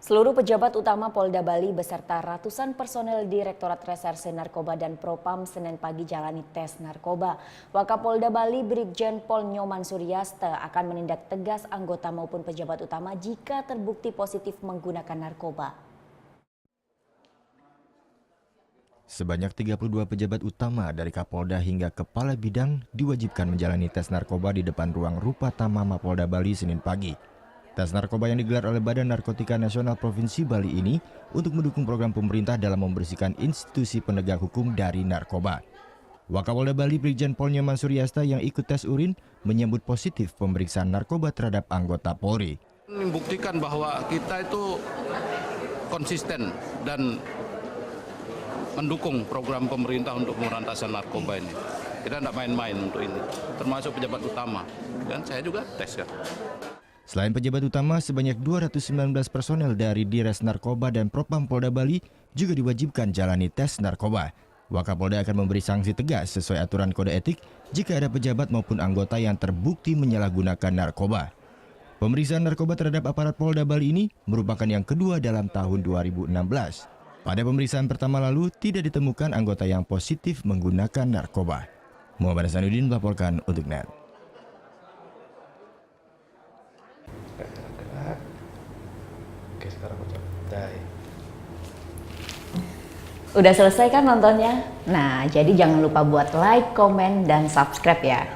Seluruh pejabat utama Polda Bali beserta ratusan personel Direktorat Reserse Narkoba dan Propam Senin pagi jalani tes narkoba. Wakapolda Bali Brigjen Pol Nyoman Suryaste akan menindak tegas anggota maupun pejabat utama jika terbukti positif menggunakan narkoba. Sebanyak 32 pejabat utama dari Kapolda hingga Kepala Bidang diwajibkan menjalani tes narkoba di depan ruang Rupatama Mapolda Bali Senin pagi. Tes narkoba yang digelar oleh Badan Narkotika Nasional Provinsi Bali ini untuk mendukung program pemerintah dalam membersihkan institusi penegak hukum dari narkoba. Wakapolda Bali Brigjen Pol Nyoman Suryaste yang ikut tes urin menyambut positif pemeriksaan narkoba terhadap anggota Polri. Membuktikan bahwa kita itu konsisten dan mendukung program pemerintah untuk pemberantasan narkoba ini. Kita tidak main-main untuk ini, termasuk pejabat utama. Dan saya juga tes kan. Selain pejabat utama, sebanyak 219 personel dari Dires Narkoba dan Propam Polda Bali juga diwajibkan jalani tes narkoba. Wakapolda akan memberi sanksi tegas sesuai aturan kode etik jika ada pejabat maupun anggota yang terbukti menyalahgunakan narkoba. Pemeriksaan narkoba terhadap aparat Polda Bali ini merupakan yang kedua dalam tahun 2016. Pada pemeriksaan pertama lalu, tidak ditemukan anggota yang positif menggunakan narkoba. Muhammad Hasanuddin melaporkan untuk NET. Oke, sekarang ucap die. Udah selesai kan nontonnya? Nah, jadi jangan lupa buat like, komen, dan subscribe ya.